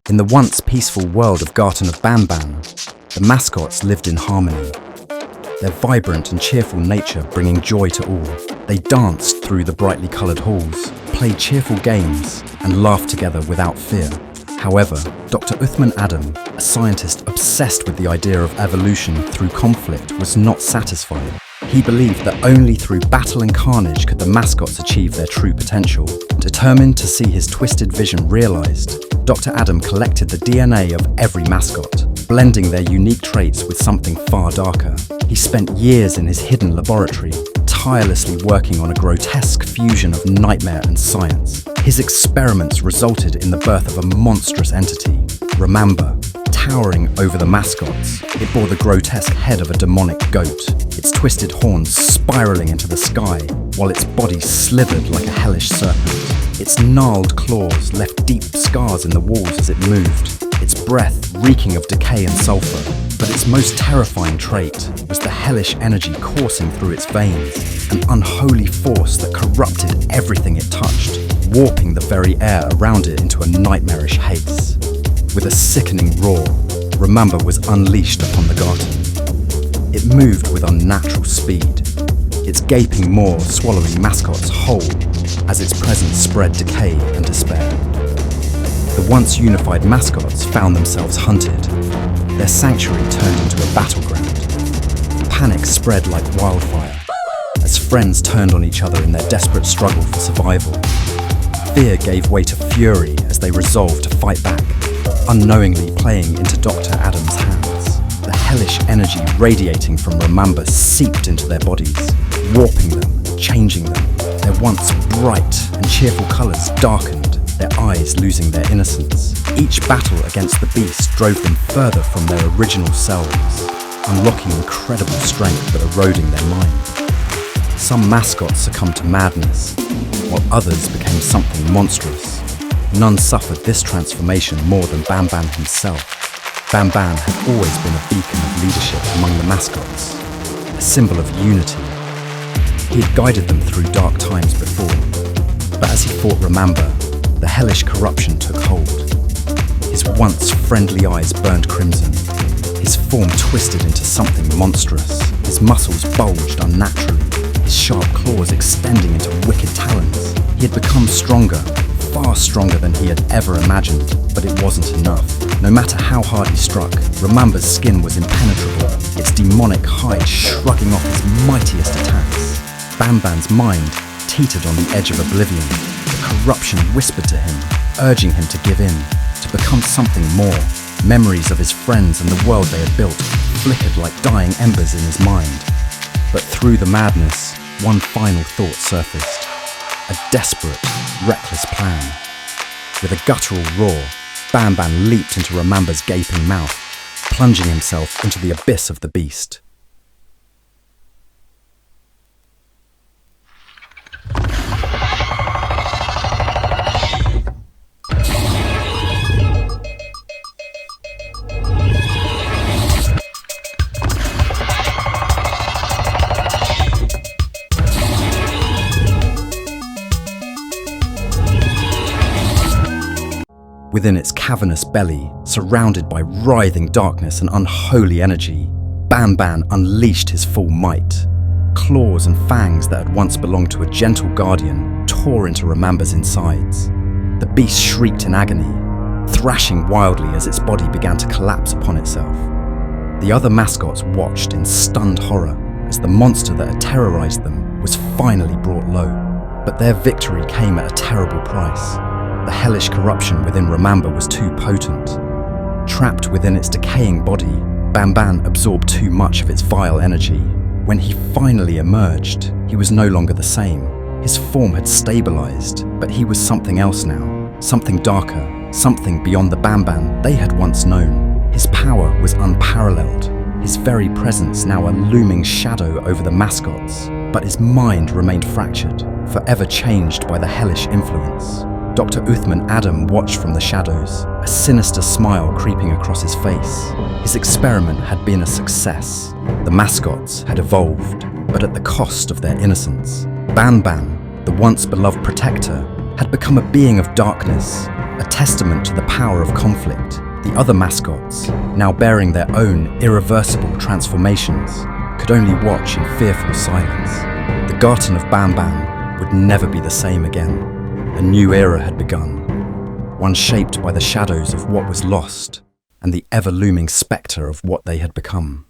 In the once peaceful world of Garten of Banban, the mascots lived in harmony. Their vibrant and cheerful nature bringing joy to all. They danced through the brightly coloured halls, played cheerful games, and laughed together without fear. However, Dr. Uthman Adam, a scientist obsessed with the idea of evolution through conflict, was not satisfied. He believed that only through battle and carnage could the mascots achieve their true potential. Determined to see his twisted vision realised, Dr. Adam collected the DNA of every mascot, blending their unique traits with something far darker. He spent years in his hidden laboratory, tirelessly working on a grotesque fusion of nightmare and science. His experiments resulted in the birth of a monstrous entity, Ramamba. Towering over the mascots, it bore the grotesque head of a demonic goat, its twisted horns spiralling into the sky, while its body slithered like a hellish serpent. Its gnarled claws left deep scars in the walls as it moved, its breath reeking of decay and sulfur. But its most terrifying trait was the hellish energy coursing through its veins, an unholy force that corrupted everything it touched, warping the very air around it into a nightmarish haze. With a sickening roar, Ramamba was unleashed upon the garden. It moved with unnatural speed, its gaping maw swallowing mascots whole as its presence spread decay and despair. The once unified mascots found themselves hunted. Their sanctuary turned into a battleground. Panic spread like wildfire as friends turned on each other in their desperate struggle for survival. Fear gave way to fury as they resolved to fight back, unknowingly playing into Dr. Adam's hands. The hellish energy radiating from Ramamba seeped into their bodies, warping them, changing them. Their once bright and cheerful colours darkened, their eyes losing their innocence. Each battle against the beast drove them further from their original selves, unlocking incredible strength but eroding their mind. Some mascots succumbed to madness, while others became something monstrous. None suffered this transformation more than Banban himself. Banban had always been a beacon of leadership among the mascots, a symbol of unity. He had guided them through dark times before, but as he fought Ramamba, the hellish corruption took hold. His once friendly eyes burned crimson, his form twisted into something monstrous, his muscles bulged unnaturally, his sharp claws extending into wicked talons. He had become stronger, far stronger than he had ever imagined, but it wasn't enough. No matter how hard he struck, Ramamba's skin was impenetrable, its demonic hide shrugging off his mightiest attacks. Banban's mind teetered on the edge of oblivion. The corruption whispered to him, urging him to give in, to become something more. Memories of his friends and the world they had built flickered like dying embers in his mind. But through the madness, one final thought surfaced. A desperate, reckless plan. With a guttural roar, Banban leaped into Ramamba's gaping mouth, plunging himself into the abyss of the beast. Within its cavernous belly, surrounded by writhing darkness and unholy energy, Banban unleashed his full might. Claws and fangs that had once belonged to a gentle guardian tore into Ramamba's insides. The beast shrieked in agony, thrashing wildly as its body began to collapse upon itself. The other mascots watched in stunned horror as the monster that had terrorized them was finally brought low. But their victory came at a terrible price. The hellish corruption within Ramamba was too potent. Trapped within its decaying body, Banban absorbed too much of its vile energy. When he finally emerged, he was no longer the same. His form had stabilized, but he was something else now. Something darker, something beyond the Banban they had once known. His power was unparalleled, his very presence now a looming shadow over the mascots. But his mind remained fractured, forever changed by the hellish influence. Dr. Uthman Adam watched from the shadows, a sinister smile creeping across his face. His experiment had been a success. The mascots had evolved, but at the cost of their innocence. Banban, the once beloved protector, had become a being of darkness, A testament to the power of conflict, the other mascots, now bearing their own irreversible transformations, could only watch in fearful silence. The Garten of Banban would never be the same again. A new era had begun, one shaped by the shadows of what was lost and the ever-looming spectre of what they had become.